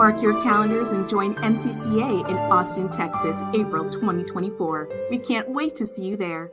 Mark your calendars and join NCCA in Austin, Texas, April 2024. We can't wait to see you there.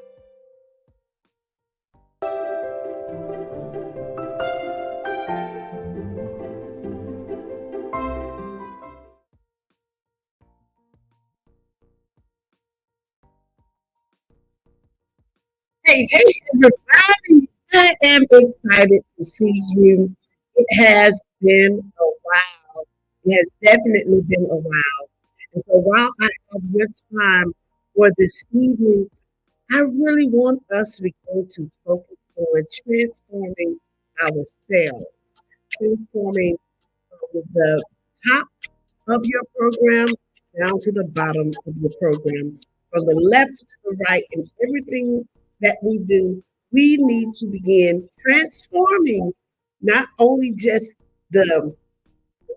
Hey, everybody. I am excited to see you. It has been a while. It has definitely been a while. And so while I have your time for this evening, I really want us to begin to focus on transforming ourselves, transforming from the top of your program down to the bottom of your program, from the left to the right, and everything that we do, we need to begin transforming not only just the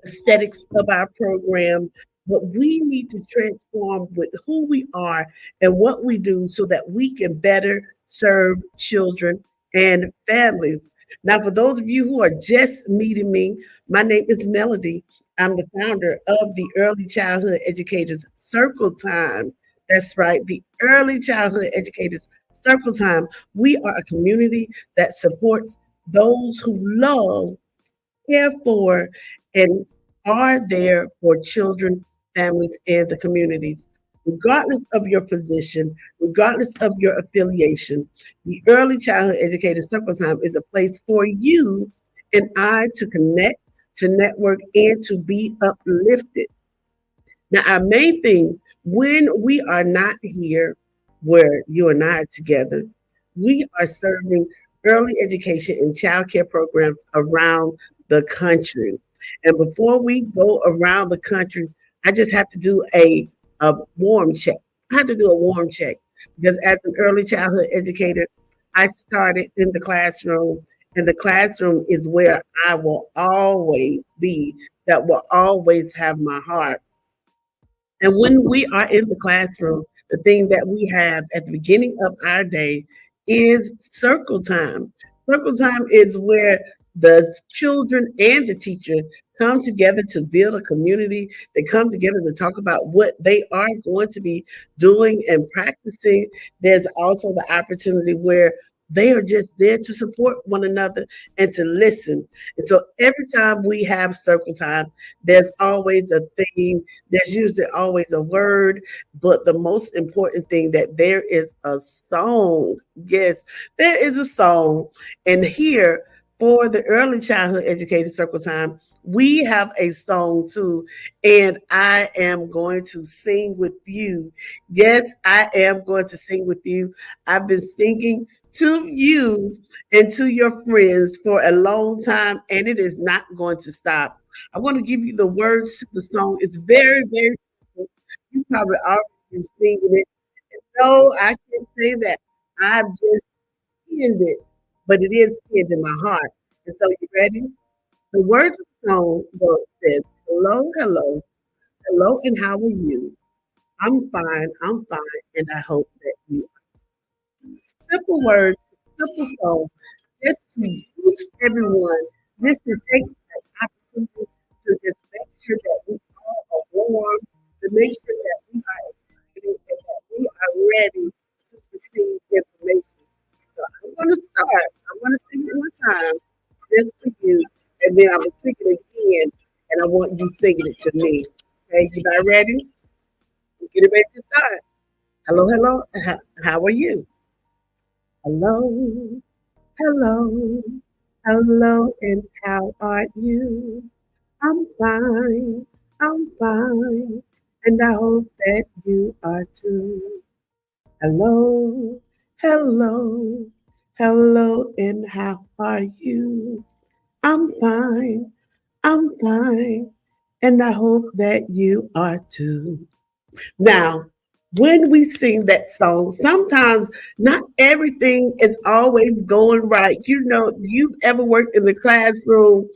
aesthetics of our program, but we need to transform with who we are and what we do so that we can better serve children and families. Now, for those of you who are just meeting me, my name is Melody. I'm the founder of the Early Childhood Educators Circle Time. That's right, the Early Childhood Educators Circle Time. We are a community that supports those who love, care for, and are there for children, families, and the communities. Regardless of your position, regardless of your affiliation, the Early Childhood Educator Circle Time is a place for you and I to connect, to network, and to be uplifted. Now, our main thing when we are not here where you and I are together, we are serving early education and childcare programs around the country. And before we go around the country, I just have to do a warm check. I have to do a warm check because as an early childhood educator, I started in the classroom, and the classroom is where I will always be, that will always have my heart. And when we are in the classroom, the thing that we have at the beginning of our day is circle time. Circle time is where the children and the teacher come together to build a community. They come together to talk about what they are going to be doing and practicing. There's also the opportunity where they are just there to support one another and to listen. And so every time we have circle time, there's always a theme, there's usually always a word, but the most important thing that there is a song. Yes, there is a song. And here for the Early Childhood Educator Circle Time, we have a song too, and I am going to sing with you. Yes, I am going to sing with you. I've been singing to you and to your friends for a long time, and it is not going to stop. I want to give you the words to the song. It's very, very simple. You probably already been singing it. No, I can't say that. I've just penned it, but it is pinned in my heart. And so, you ready? The words of the song says, "Hello, hello, hello, and how are you? I'm fine, and I hope that you simple words, simple song, just to boost everyone, just to take that opportunity to just make sure that we all are warm, to make sure that we are excited and that we are ready to receive information. So I'm going to start. I'm going to sing it one time just for you, and then I'm going to sing it again, and I want you singing it to me. Okay, you guys ready? Get ready to start. Hello, hello. How are you? Hello, hello, hello, and how are you? I'm fine, and I hope that you are too. Hello, hello, hello, and how are you? I'm fine, and I hope that you are too. Now, when we sing that song, sometimes not everything is always going right. You know, you've ever worked in the classroom,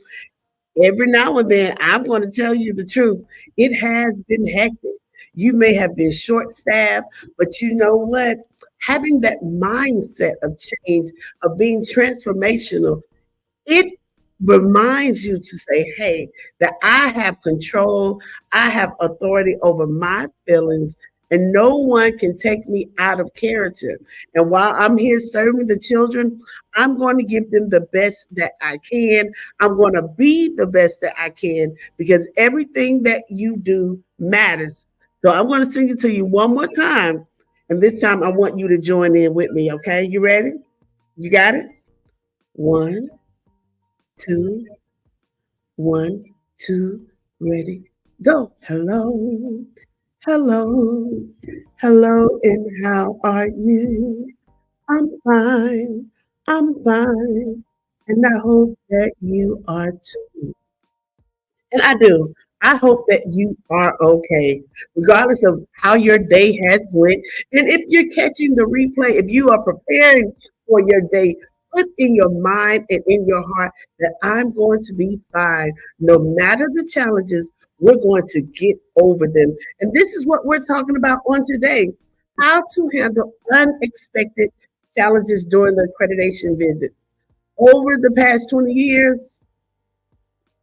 every now and then, I'm going to tell you the truth. It has been hectic. You may have been short staffed, but you know what? Having that mindset of change, of being transformational, it reminds you to say, hey, that I have control, I have authority over my feelings, and no one can take me out of character. And while I'm here serving the children, I'm going to give them the best that I can. I'm going to be the best that I can because everything that you do matters. So I'm going to sing it to you one more time. And this time I want you to join in with me, okay? You ready? You got it? One, two, one, two, ready, go. Hello, hello, hello, and how are you? I'm fine, I'm fine, and I hope that you are too. And I do. I hope that you are okay, regardless of how your day has went. And if you're catching the replay, if you are preparing for your day, put in your mind and in your heart that I'm going to be fine. No matter the challenges, we're going to get over them. And this is what we're talking about on today, how to handle unexpected challenges during the accreditation visit. Over the past 20 years,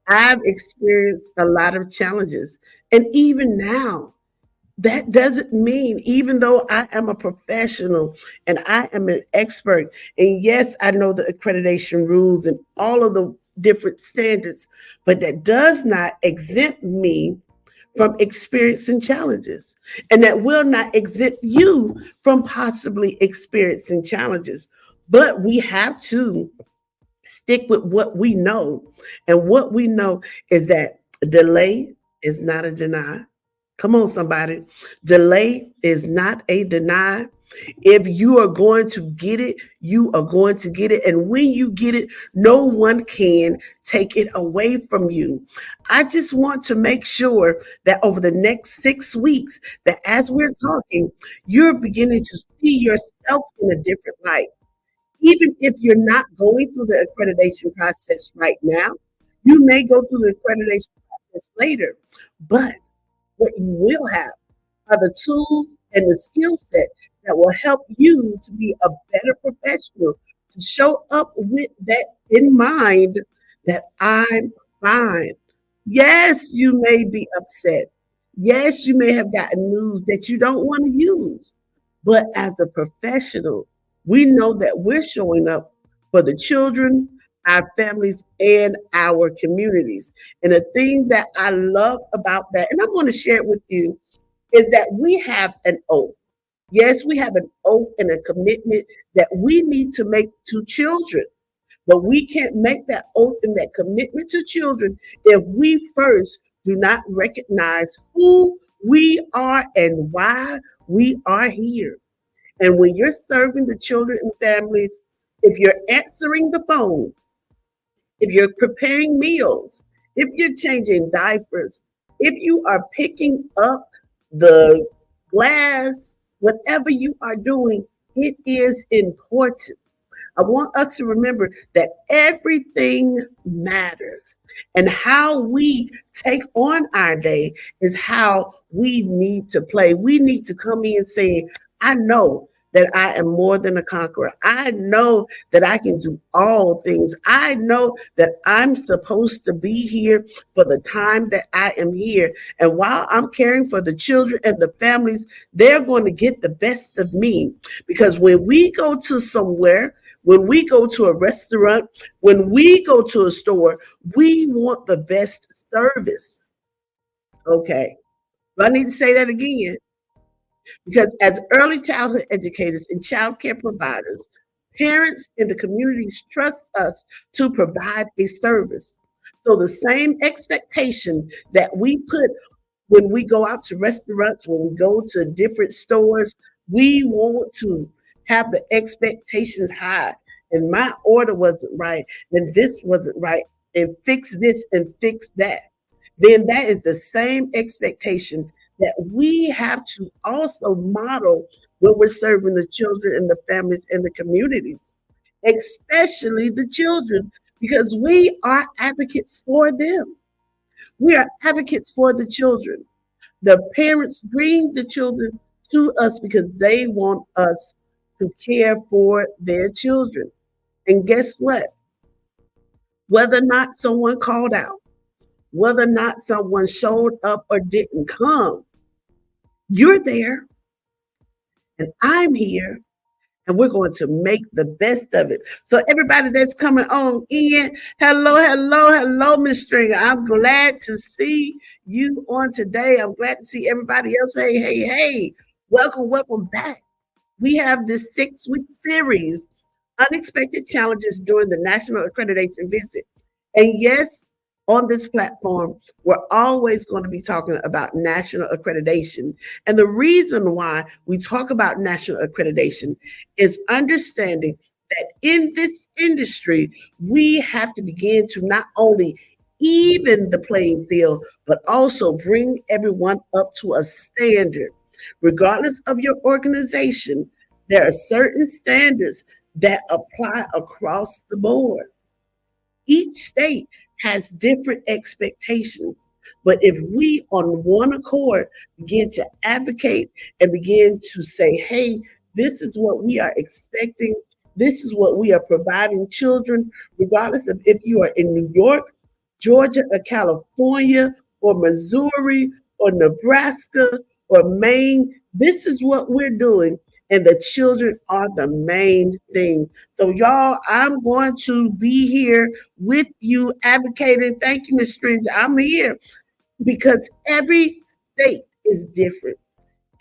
I've experienced a lot of challenges. And even now, that doesn't mean, even though I am a professional and I am an expert, and yes, I know the accreditation rules and all of the different standards, but that does not exempt me from experiencing challenges. And that will not exempt you from possibly experiencing challenges. But we have to stick with what we know. And what we know is that delay is not a deny. Come on, somebody. Delay is not a deny. If you are going to get it, you are going to get it. And when you get it, no one can take it away from you. I just want to make sure that over the next 6 weeks, that as we're talking, you're beginning to see yourself in a different light. Even if you're not going through the accreditation process right now, you may go through the accreditation process later. But what you will have are the tools and the skill set that will help you to be a better professional, to show up with that in mind that I'm fine. Yes, you may be upset. Yes, you may have gotten news that you don't want to use. But as a professional, we know that we're showing up for the children, our families, and our communities. And the thing that I love about that, and I'm going to share it with you, is that we have an oath. Yes, we have an oath and a commitment that we need to make to children. But we can't make that oath and that commitment to children if we first do not recognize who we are and why we are here. And when you're serving the children and families, if you're answering the phone, if you're preparing meals, if you're changing diapers, if you are picking up the glass, whatever you are doing, it is important. I want us to remember that everything matters. And how we take on our day is how we need to play. We need to come in saying, I know that I am more than a conqueror. I know that I can do all things. I know that I'm supposed to be here for the time that I am here. And while I'm caring for the children and the families, they're going to get the best of me. Because when we go to somewhere, when we go to a restaurant, when we go to a store, we want the best service. Okay. Do I need to say that again? Because as early childhood educators and childcare providers, parents in the communities trust us to provide a service. So the same expectation that we put when we go out to restaurants, when we go to different stores, we want to have the expectations high. And my order wasn't right, and this wasn't right, and fix this and fix that. Then that is the same expectation that we have to also model when we're serving the children and the families and the communities, especially the children, because we are advocates for them. We are advocates for the children. The parents bring the children to us because they want us to care for their children. And guess what? Whether or not someone called out, whether or not someone showed up or didn't come, you're there and I'm here and we're going to make the best of it. So everybody that's coming on in, hello, Miss Stringer. I'm glad to see you on today. I'm glad to see everybody else. Hey. Welcome back. We have this 6-week series, Unexpected Challenges During the National Accreditation Visit. And yes, on this platform, we're always going to be talking about national accreditation. And the reason why we talk about national accreditation is understanding that in this industry, we have to begin to not only even the playing field, but also bring everyone up to a standard. Regardless of your organization, there are certain standards that apply across the board. Each state has different expectations. But if we, on one accord, begin to advocate and begin to say, hey, this is what we are expecting, this is what we are providing children, regardless of if you are in New York, Georgia, or California, or Missouri, or Nebraska, or Maine, this is what we're doing. And the children are the main thing. So, y'all, I'm going to be here with you advocating. Thank you, Ms. Stranger. I'm here because every state is different.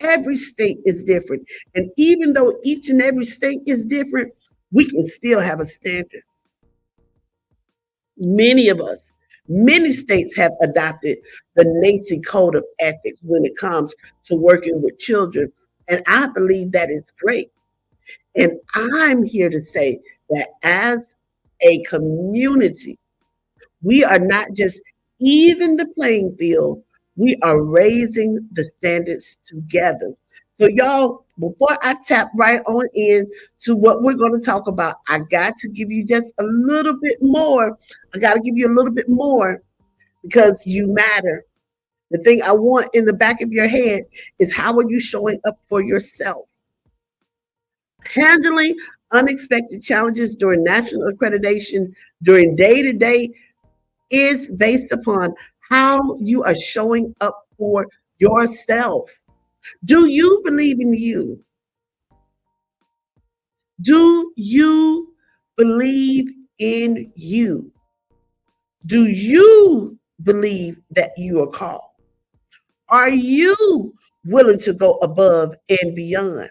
Every state is different. And even though each and every state is different, we can still have a standard. Many states have adopted the NACI Code of Ethics when it comes to working with children. And I believe that is great. And I'm here to say that as a community, we are not just even the playing field, we are raising the standards together. So y'all, before I tap right on in to what we're going to talk about, I got to give you just a little bit more. I got to give you a little bit more because you matter. The thing I want in the back of your head is how are you showing up for yourself? Handling unexpected challenges during national accreditation, during day-to-day, is based upon how you are showing up for yourself. Do you believe in you? Do you believe in you? Do you believe that you are called? Are you willing to go above and beyond?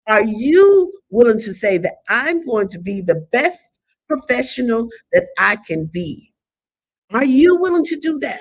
Are you willing to say that I'm going to be the best professional that I can be? Are you willing to do that?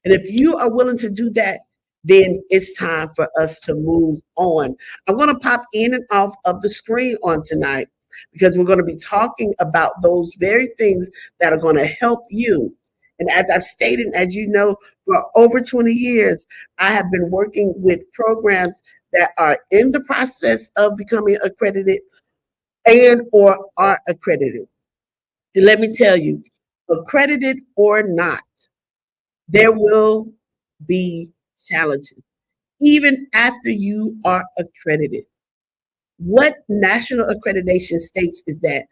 And if you are willing to do that, then it's time for us to move on. I'm going to pop in and off of the screen on tonight because we're going to be talking about those very things that are going to help you. And as I've stated, as you know, for over 20 years, I have been working with programs that are in the process of becoming accredited and or are accredited. And let me tell you, accredited or not, there will be challenges, even after you are accredited. What national accreditation states is that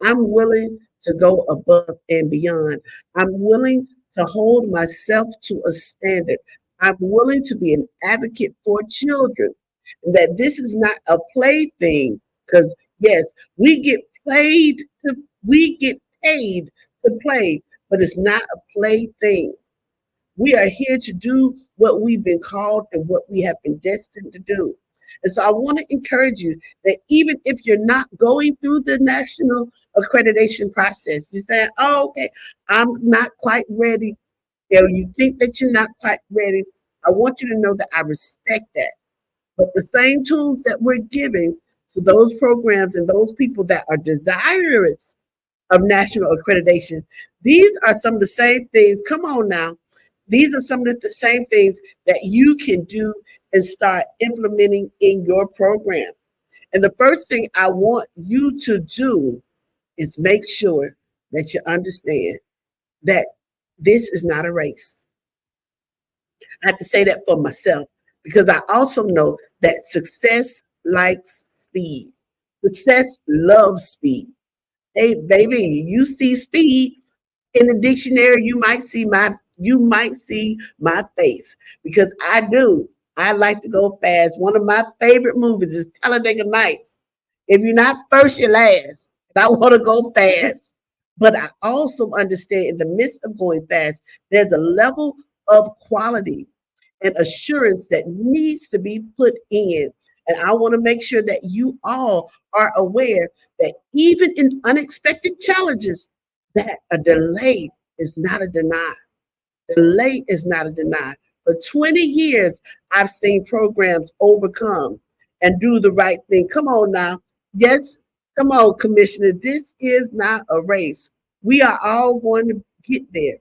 I'm willing to go above and beyond. I'm willing to hold myself to a standard. I'm willing to be an advocate for children. And that this is not a play thing, because yes, we get paid to play, but it's not a play thing. We are here to do what we've been called and what we have been destined to do. And so I want to encourage you that even if you're not going through the national accreditation process, you say, oh, okay, I'm not quite ready. Or you think that you're not quite ready. I want you to know that I respect that. But the same tools that we're giving to those programs and those people that are desirous of national accreditation, these are some of the same things. Come on now. These are some of the same things that you can do and start implementing in your program. And the first thing I want you to do is make sure that you understand that this is not a race. I have to say that for myself because I also know that success likes speed. Success loves speed. Hey, baby, you see speed, In the dictionary, you might see my face because I do. I like to go fast. One of my favorite movies is Talladega Nights. If you're not first, you're last. And I want to go fast. But I also understand in the midst of going fast, there's a level of quality and assurance that needs to be put in. And I want to make sure that you all are aware that even in unexpected challenges, that a delay is not a deny. Delay is not a deny. For 20 years, I've seen programs overcome and do the right thing. Come on now. Yes, come on, Commissioner. This is not a race. We are all going to get there.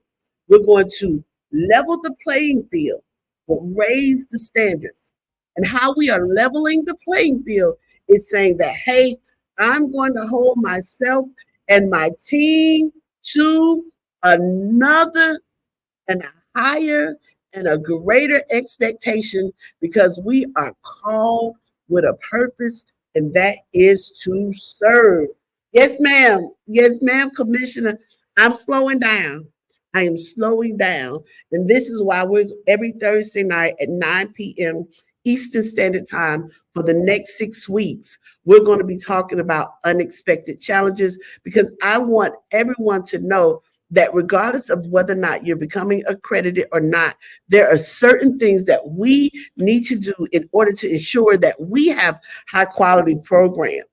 We're going to level the playing field, but raise the standards. And how we are leveling the playing field is saying that, hey, I'm going to hold myself and my team to another and a higher and a greater expectation because we are called with a purpose, and that is to serve. Yes, ma'am. Yes, ma'am, Commissioner. I'm slowing down. I am slowing down. And this is why we're every Thursday night at 9 p.m. Eastern Standard Time for the next 6 weeks. We're going to be talking about unexpected challenges because I want everyone to know that regardless of whether or not you're becoming accredited or not, there are certain things that we need to do in order to ensure that we have high quality programs,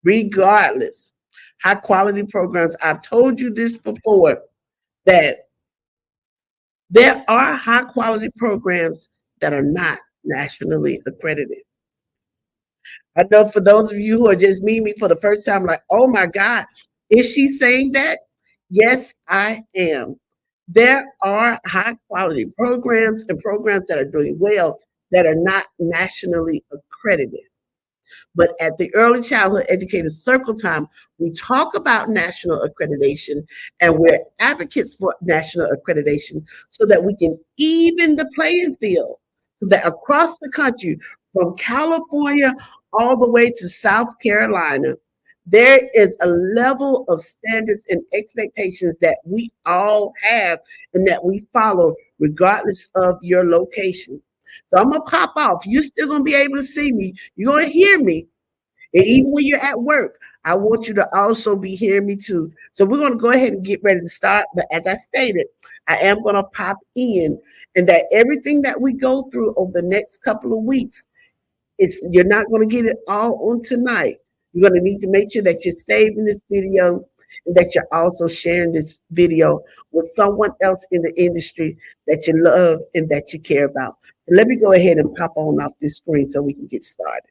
regardless. High quality programs. I've told you this before that there are high quality programs that are not nationally accredited. I know for those of you who are just meeting me for the first time, like, oh my God, is she saying that? Yes, I am. There are high quality programs and programs that are doing well that are not nationally accredited. But at the Early Childhood Educator Circle Time, we talk about national accreditation and we're advocates for national accreditation so that we can even the playing field so that across the country, from California all the way to South Carolina, there is a level of standards and expectations that we all have and that we follow regardless of your location. So I'm gonna pop off. You're still gonna be able to see me. You're gonna hear me. And even when you're at work, I want you to also be hearing me too. So we're gonna go ahead and get ready to start. But as I stated, I am gonna pop in and that everything that we go through over the next couple of weeks, you're not gonna get it all on tonight. You're gonna need to make sure that you're saving this video and that you're also sharing this video with someone else in the industry that you love and that you care about. So let me go ahead and pop on off this screen so we can get started.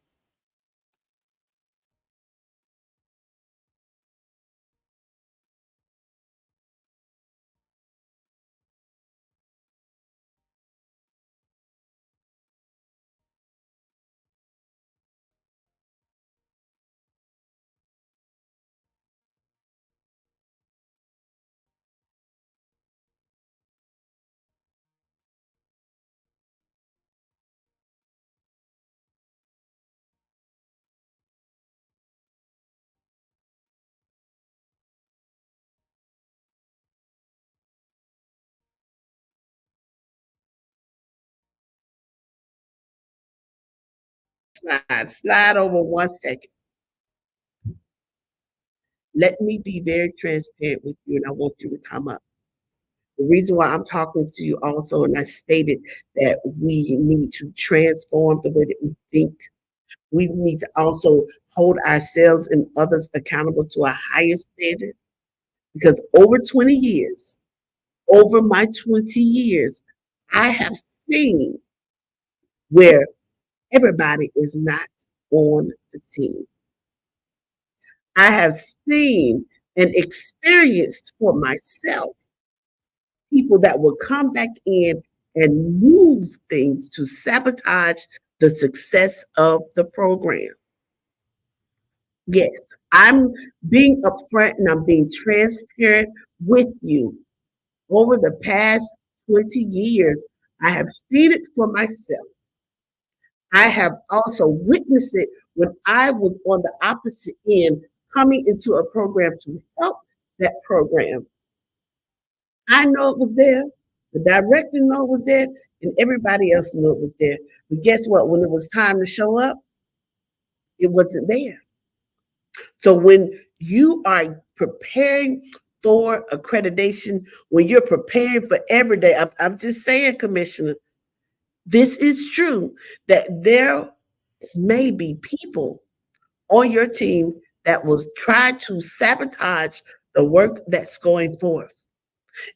Slide over 1 second. Let me be very transparent with you, and I want you to come up. The reason why I'm talking to you also, and I stated that we need to transform the way that we think. We need to also hold ourselves and others accountable to a higher standard because over my 20 years, I have seen where everybody is not on the team. I have seen and experienced for myself people that will come back in and move things to sabotage the success of the program. Yes, I'm being upfront and I'm being transparent with you. Over the past 20 years, I have seen it for myself. I have also witnessed it when I was on the opposite end, coming into a program to help that program. I know it was there. The director knew it was there, and everybody else knew it was there. But guess what? When it was time to show up, it wasn't there. So when you are preparing for accreditation, when you're preparing for every day, I'm just saying, Commissioner, this is true that there may be people on your team that will try to sabotage the work that's going forth.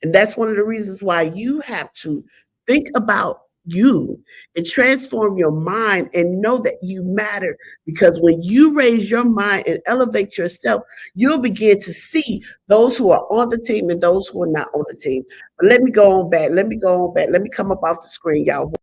And that's one of the reasons why you have to think about you and transform your mind and know that you matter. Because when you raise your mind and elevate yourself, you'll begin to see those who are on the team and those who are not on the team. But let me go on back. Let me go on back. Let me come up off the screen, y'all.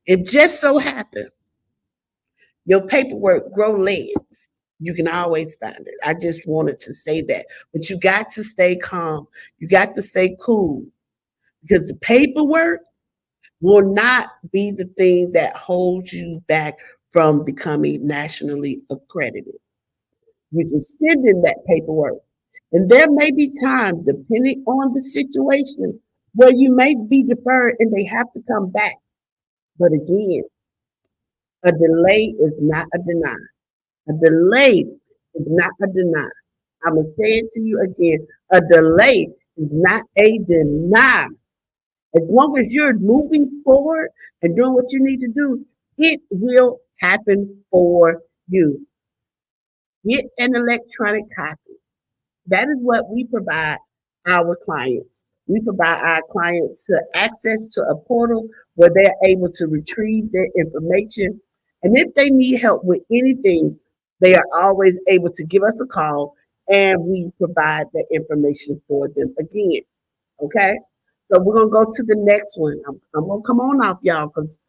It just so happened your paperwork grow legs. You can always find it. I just wanted to say that. But you got to stay calm. You got to stay cool because the paperwork will not be the thing that holds you back from becoming nationally accredited. You can send in that paperwork. And there may be times, depending on the situation, where you may be deferred and they have to come back. But again, a delay is not a deny. A delay is not a deny. I'm going to say it to you again. A delay is not a deny. As long as you're moving forward and doing what you need to do, it will happen for you. Get an electronic copy. That is what we provide our clients. We provide our clients to access to a portal where they're able to retrieve their information. And if they need help with anything, they are always able to give us a call and we provide the information for them again. Okay? So we're going to go to the next one. I'm going to come on off, y'all, because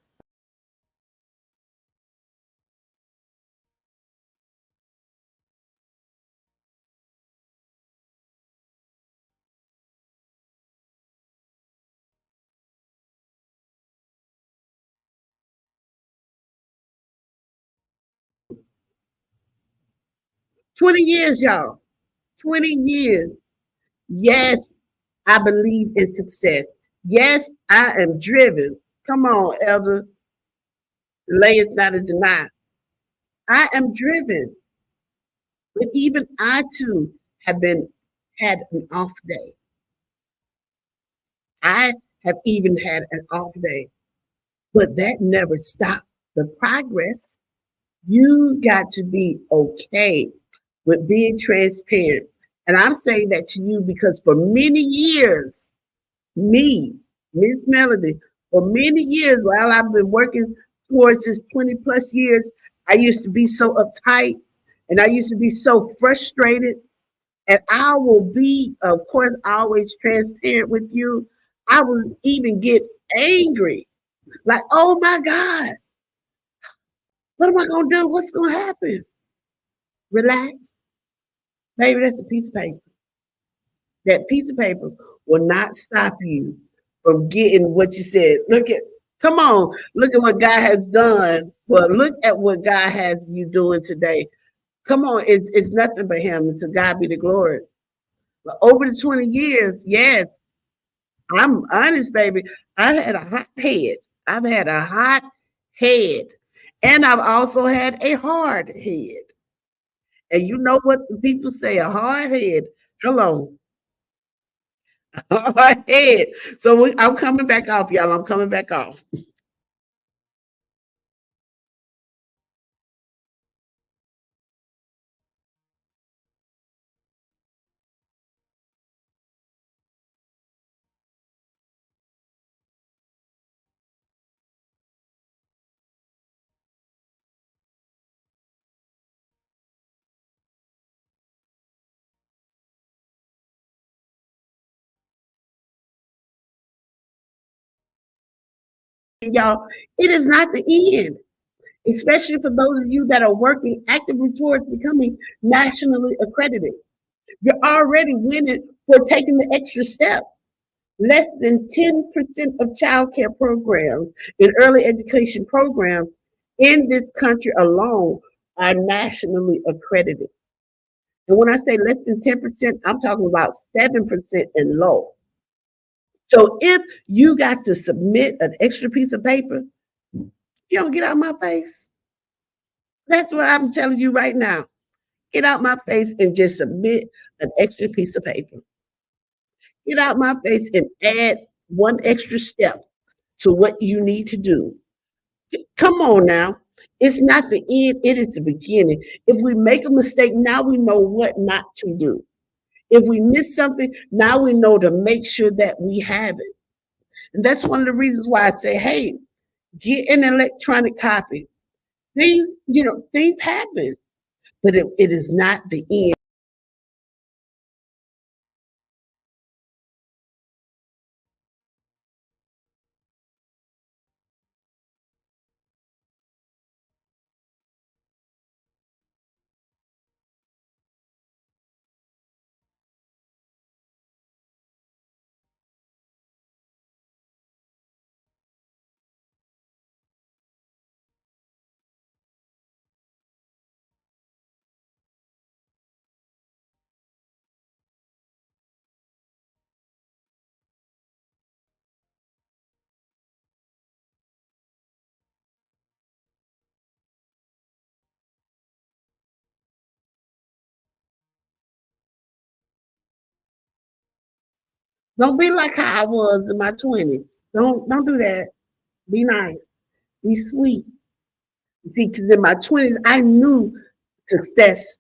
20 years, y'all. 20 years. Yes, I believe in success. Yes, I am driven. Come on, Elder. Delay is not a deny. I am driven. But even I too have had an off day. I have even had an off day. But that never stopped the progress. You got to be okay with being transparent. And I'm saying that to you because for many years, me, Miss Melody, for many years while I've been working towards this 20 plus years, I used to be so uptight and I used to be so frustrated. And I will be, of course, always transparent with you. I will even get angry. Like, oh my God, what am I going to do? What's going to happen? Relax. Baby, that's a piece of paper. That piece of paper will not stop you from getting what you said. Come on, look at what God has done. Well, look at what God has you doing today. Come on, it's nothing but Him. To God be the glory. But over the 20 years, yes, I'm honest, baby. I had a hot head. I've had a hot head. And I've also had a hard head. And you know what the people say, a hard head. Hello, a hard head. So I'm coming back off, y'all. I'm coming back off. Y'all, it is not the end, especially for those of you that are working actively towards becoming nationally accredited. You're already winning for taking the extra step. Less than 10% of childcare programs and early education programs in this country alone are nationally accredited. And when I say less than 10%, I'm talking about 7% and low. So if you got to submit an extra piece of paper, you don't get out of my face. That's what I'm telling you right now. Get out my face and just submit an extra piece of paper. Get out my face and add one extra step to what you need to do. Come on now. It's not the end, it is the beginning. If we make a mistake, now we know what not to do. If we miss something, now we know to make sure that we have it. And that's one of the reasons why I say, hey, get an electronic copy. Things happen, but it is not the end. Don't be like how I was in my 20s. Don't do that. Be nice. Be sweet. See, because in my 20s, I knew success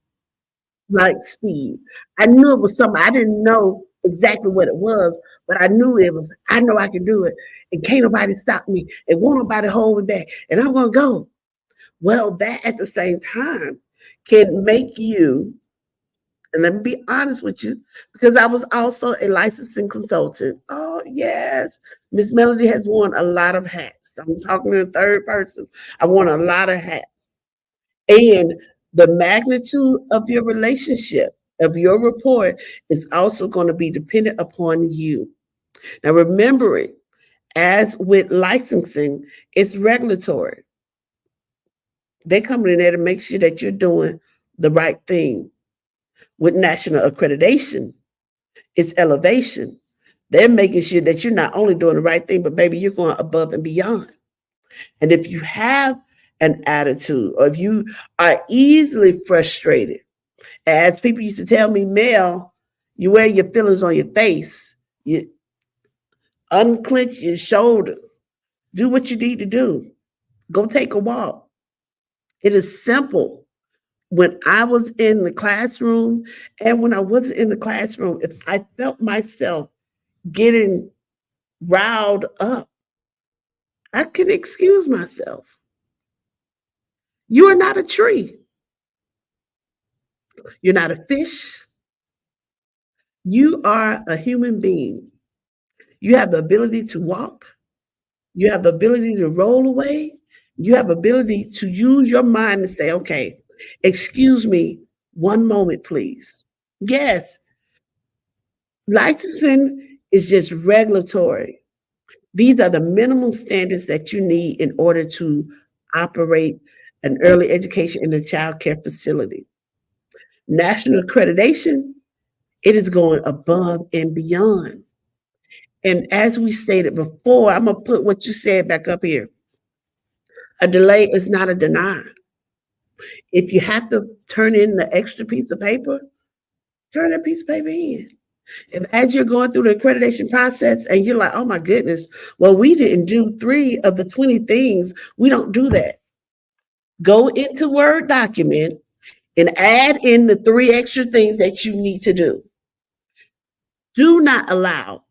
like speed. I knew it was something. I didn't know exactly what it was, but I knew it was. I know I can do it, and can't nobody stop me, and won't nobody hold me back, and I'm gonna go. Well, that at the same time can make you, and let me be honest with you, because I was also a licensing consultant. Oh yes, Miss Melody has worn a lot of hats. I'm talking in the third person. I worn a lot of hats. And the magnitude of your relationship, of your report, is also going to be dependent upon you. Now, remembering, as with licensing, it's regulatory. They come in there to make sure that you're doing the right thing. With national accreditation, it's elevation. They're making sure that you're not only doing the right thing, but baby, you're going above and beyond. And if you have an attitude, or if you are easily frustrated, as people used to tell me, Mel, you wear your feelings on your face. You unclench your shoulders. Do what you need to do. Go take a walk. It is simple. When I was in the classroom and when I wasn't in the classroom, if I felt myself getting riled up, I can excuse myself. You are not a tree. You're not a fish. You are a human being. You have the ability to walk. You have the ability to roll away. You have the ability to use your mind and say, okay, excuse me one moment, please. Yes, licensing is just regulatory. These are the minimum standards that you need in order to operate an early education in a child care facility. National accreditation, it is going above and beyond. And as we stated before, I'm going to put what you said back up here. A delay is not a deny. If you have to turn in the extra piece of paper, turn that piece of paper in. If as you're going through the accreditation process and you're like, oh my goodness, well, we didn't do 3 of the 20 things, we don't do that. Go into Word document and add in the 3 extra things that you need to do. Do not allow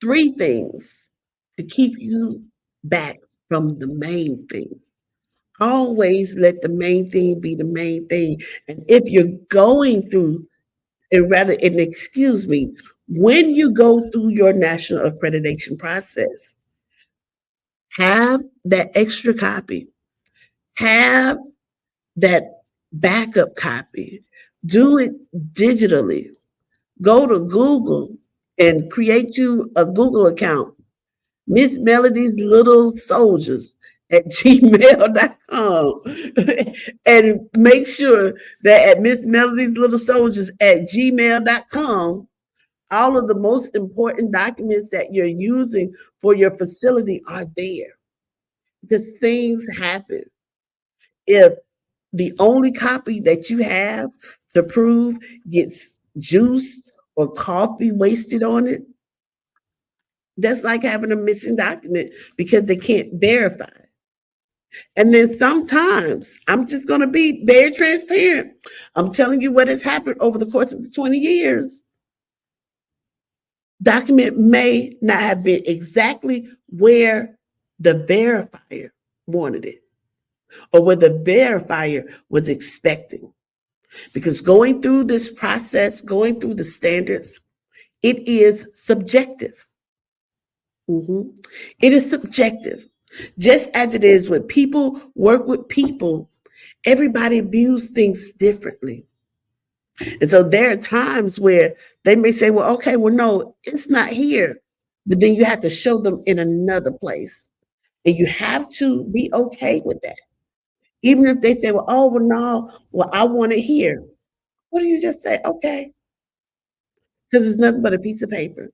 3 things to keep you back from the main thing. Always let the main thing be the main thing. And if you're going through, and excuse me, when you go through your national accreditation process, have that extra copy, have that backup copy, do it digitally. Go to Google and create you a Google account, Miss Melody's Little Soldiers at gmail.com. And make sure that at Miss Melody's Little Soldiers at gmail.com, all of the most important documents that you're using for your facility are there. Because things happen. If the only copy that you have to prove gets juice or coffee wasted on it, that's like having a missing document because they can't verify it. And then sometimes, I'm just going to be very transparent. I'm telling you what has happened over the course of the 20 years. Document may not have been exactly where the verifier wanted it or what the verifier was expecting. Because going through this process, going through the standards, it is subjective. It is subjective. Just as it is when people work with people, everybody views things differently. And so there are times where they may say, well, okay, well, no, it's not here. But then you have to show them in another place. And you have to be okay with that. Even if they say, well, oh, well, no, well, I want it here. What do you just say? Okay. Because it's nothing but a piece of paper.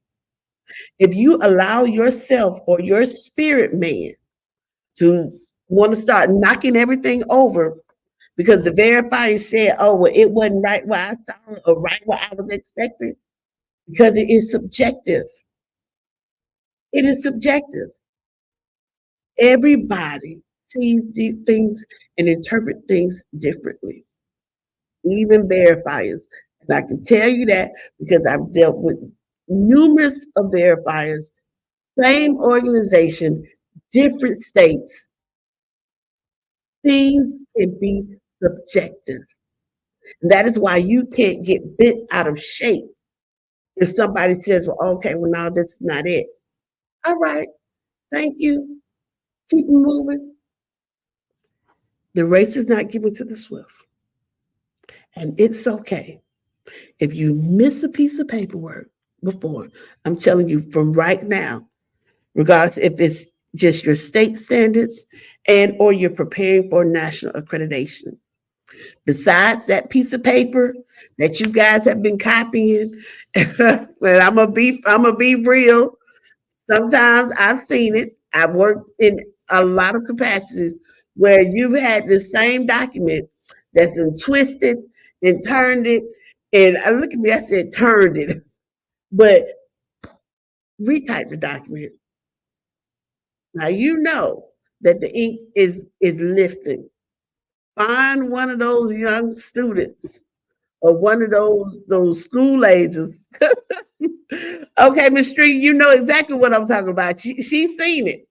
If you allow yourself or your spirit man to want to start knocking everything over because the verifier said, oh, well, it wasn't right what I saw or right what I was expecting, because it is subjective. It is subjective. Everybody sees these things and interpret things differently, even verifiers. And I can tell you that because I've dealt with numerous of verifiers, same organization, different states. Things can be subjective. And that is why you can't get bent out of shape if somebody says, well, okay, well, no, that's not it. All right, thank you. Keep moving. The race is not given to the swift. And it's okay. If you miss a piece of paperwork before, I'm telling you from right now, regardless if it's just your state standards and or you're preparing for national accreditation. Besides that piece of paper that you guys have been copying, and I'm gonna be real. Sometimes I've seen it. I've worked in a lot of capacities where you've had the same document that's been twisted and turned it. And I look at me, I said turned it, but retype the document. Now you know that the ink is lifting. Find one of those young students or one of those school agers. Okay, Miss Street, you know exactly what I'm talking about. She's seen it.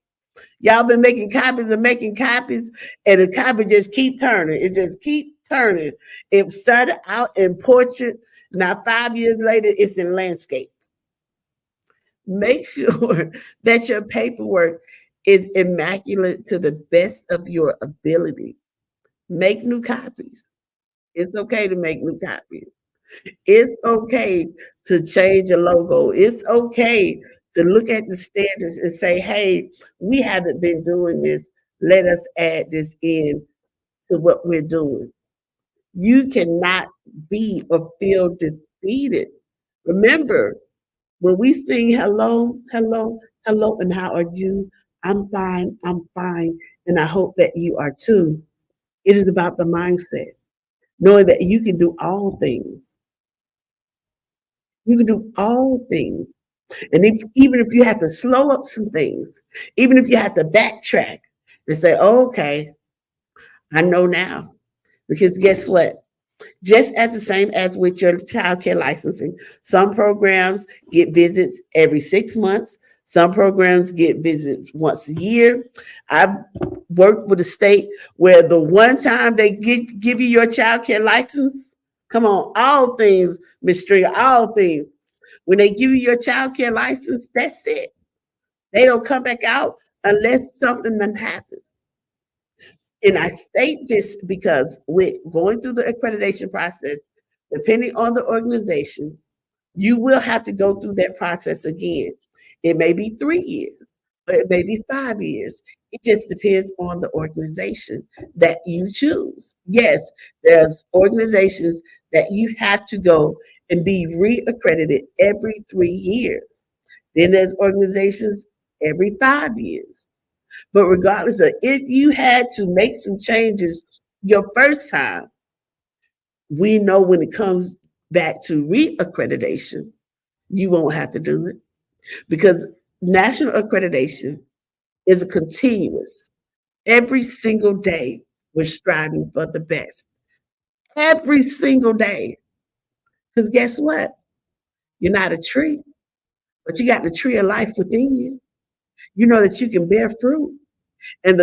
Y'all been making copies and making copies, and the copy just keep turning. It just keep turning. It started out in portrait. Now 5 years later, it's in landscape. Make sure that your paperwork is immaculate to the best of your ability. Make new copies. It's okay to make new copies. It's okay to change a logo. It's okay to look at the standards and say, hey, we haven't been doing this. Let us add this in to what we're doing. You cannot be or feel defeated. Remember, when we sing hello, hello, hello, and how are you? I'm fine. I'm fine. And I hope that you are too. It is about the mindset, knowing that you can do all things. You can do all things. And even if you have to slow up some things, even if you have to backtrack and say, oh, okay, I know now. Because guess what? Just as the same as with your childcare licensing, some programs get visits every 6 months. Some programs get visits once a year. I've worked with a state where the one time they give you your childcare license, come on, all things, Miss Stringer, all things. When they give you your childcare license, that's it. They don't come back out unless something done happens. And I state this because with going through the accreditation process, depending on the organization, you will have to go through that process again. It may be 3 years, or it may be 5 years. It just depends on the organization that you choose. Yes, there's organizations that you have to go and be reaccredited every 3 years. Then there's organizations every 5 years. But regardless of if you had to make some changes your first time, we know when it comes back to reaccreditation, you won't have to do it because national accreditation is a continuous. Every single day, we're striving for the best. Every single day. Because guess what? You're not a tree, but you got the tree of life within you. You know that you can bear fruit. And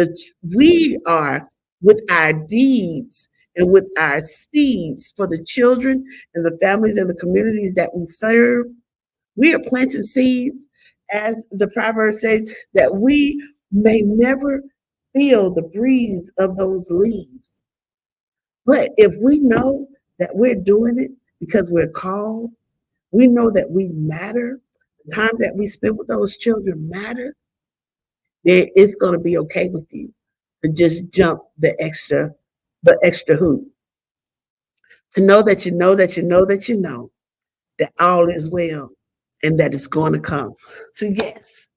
we are with our deeds and with our seeds for the children and the families and the communities that we serve. We are planting seeds, as the proverb says, that we may never feel the breeze of those leaves. But if we know that we're doing it because we're called, we know that we matter, the time that we spend with those children matter, then it's going to be okay with you to just jump the extra hoop. To know that you know that you know that you know that all is well and that it's going to come. So yes,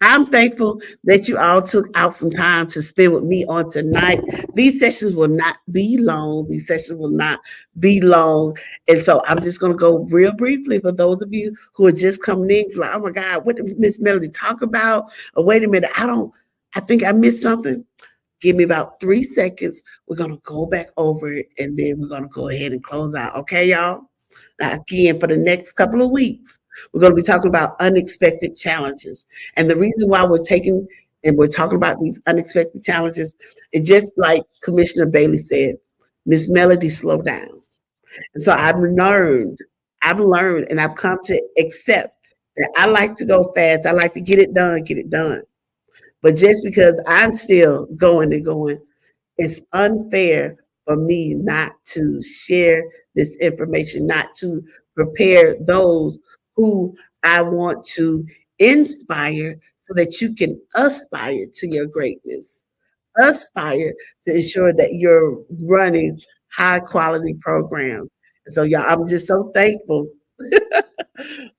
I'm thankful that you all took out some time to spend with me on tonight. These sessions will not be long. These sessions will not be long. And so I'm just going to go real briefly for those of you who are just coming in, like, oh my God, what did Miss Melody talk about? Or wait a minute, I think I missed something. Give me about 3 seconds. We're going to go back over it and then we're going to go ahead and close out. Okay, y'all? Now, again, for the next couple of weeks, we're going to be talking about unexpected challenges. And the reason why we're talking about these unexpected challenges is just like Commissioner Bailey said, Miss Melody, slow down. And so I've learned, and I've come to accept that I like to go fast. I like to get it done, get it done. But just because I'm still going and going, it's unfair for me not to share this information, not to prepare those who I want to inspire so that you can aspire to your greatness, aspire to ensure that you're running high quality programs. And so, y'all, I'm just so thankful.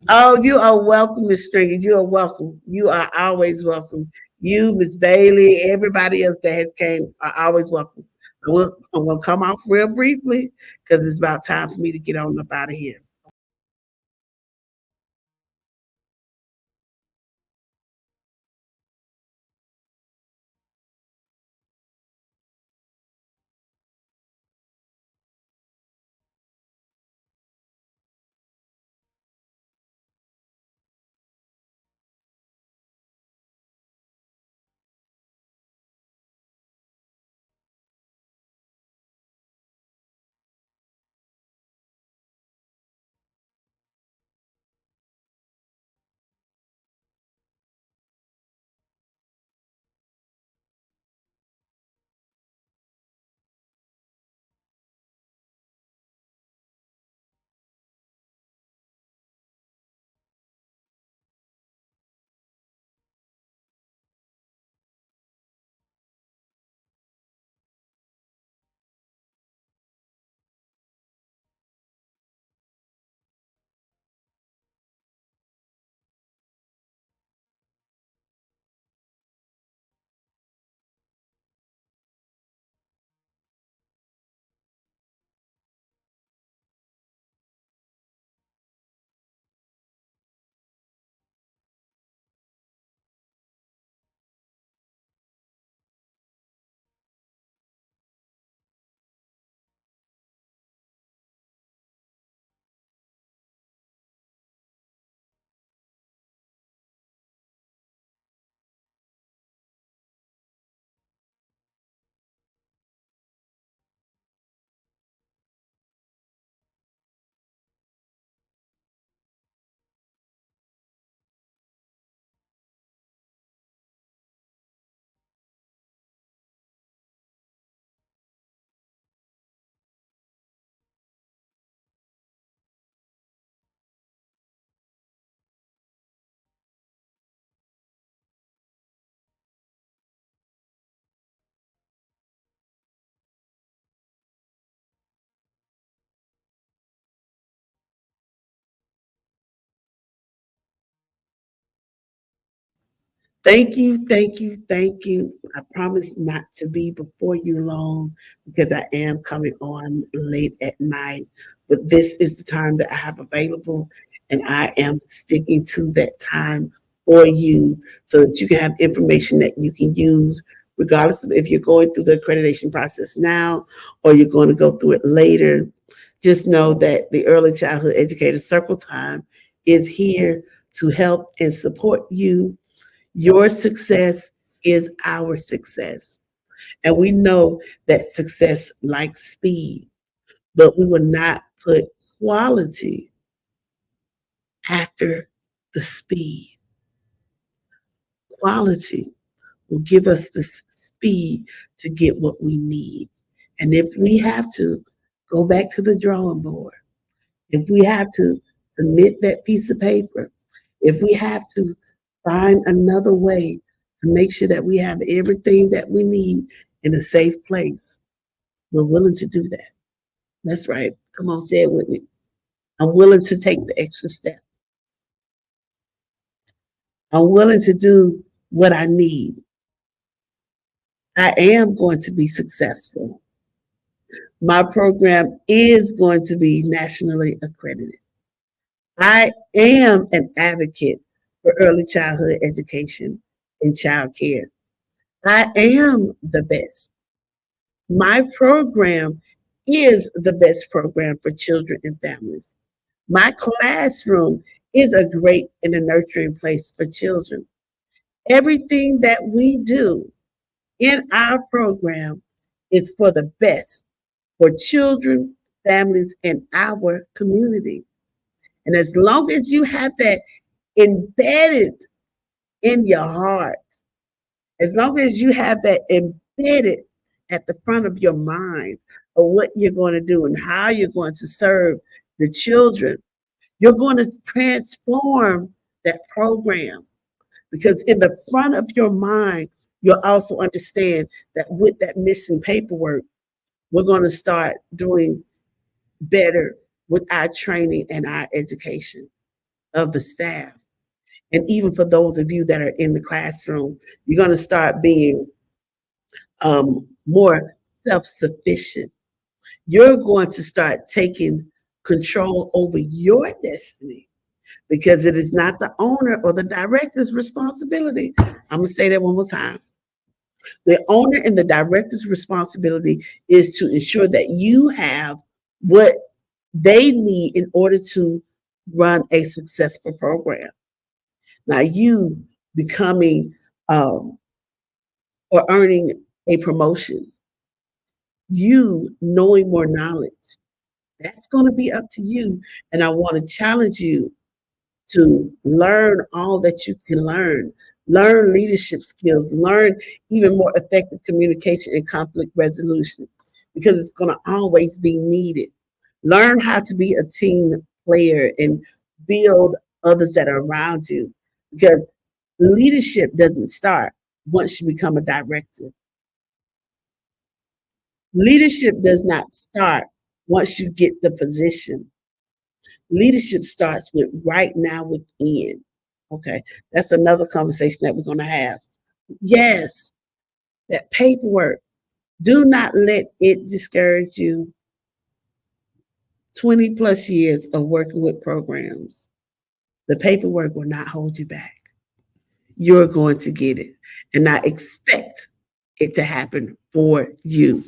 Oh, you are welcome, Miss Stringer. You are welcome. You are always welcome. You, Miss Bailey, everybody else that has came are always welcome. I'm gonna come off real briefly because it's about time for me to get on up out of here. Thank you, thank you, thank you. I promise not to be before you long because I am coming on late at night. But this is the time that I have available, and I am sticking to that time for you so that you can have information that you can use, regardless of if you're going through the accreditation process now or you're going to go through it later. Just know that the Early Childhood Educator Circle Time is here to help and support you. Your success is our success. And we know that success likes speed, but we will not put quality after the speed. Quality will give us the speed to get what we need. And if we have to go back to the drawing board, if we have to submit that piece of paper, if we have to find another way to make sure that we have everything that we need in a safe place, we're willing to do that. That's right. Come on, say it with me. I'm willing to take the extra step. I'm willing to do what I need. I am going to be successful. My program is going to be nationally accredited. I am an advocate for early childhood education and childcare. I am the best. My program is the best program for children and families. My classroom is a great and a nurturing place for children. Everything that we do in our program is for the best for children, families, and our community. And as long as you have that embedded in your heart, as long as you have that embedded at the front of your mind of what you're going to do and how you're going to serve the children, you're going to transform that program. Because in the front of your mind, you'll also understand that with that missing paperwork, we're going to start doing better with our training and our education of the staff. And even for those of you that are in the classroom, you're going to start being more self-sufficient. You're going to start taking control over your destiny because it is not the owner or the director's responsibility. I'm going to say that one more time. The owner and the director's responsibility is to ensure that you have what they need in order to run a successful program. Now, you becoming or earning a promotion, you knowing more knowledge, that's going to be up to you. And I want to challenge you to learn all that you can learn leadership skills, learn even more effective communication and conflict resolution, because it's going to always be needed. Learn how to be a team player and build others that are around you, because leadership doesn't start once you become a director. Leadership does not start once you get the position. Leadership starts with right now within. Okay, that's another conversation that we're going to have. Yes, that paperwork. Do not let it discourage you. 20 plus years of working with programs. The paperwork will not hold you back. You're going to get it. And I expect it to happen for you.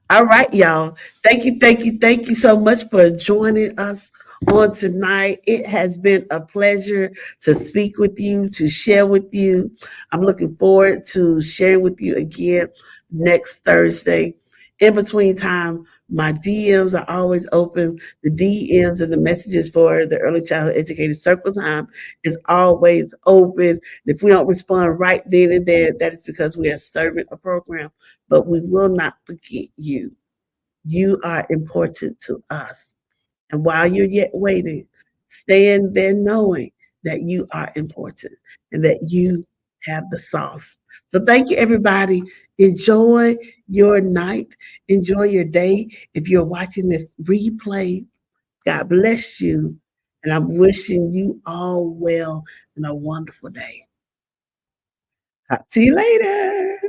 All right, y'all. Thank you, thank you, thank you so much for joining us on tonight. It has been a pleasure to speak with you, to share with you. I'm looking forward to sharing with you again next Thursday. In between time, my DMs are always open. The DMs and the messages for the Early Childhood Educator Circle Time is always open. If we don't respond right then and there, that is because we are serving a program, but we will not forget you. You are important to us. And while you're yet waiting, stand there knowing that you are important and that you have the sauce. So thank you, everybody. Enjoy your night. Enjoy your day. If you're watching this replay, God bless you. And I'm wishing you all well and a wonderful day. Talk to you later.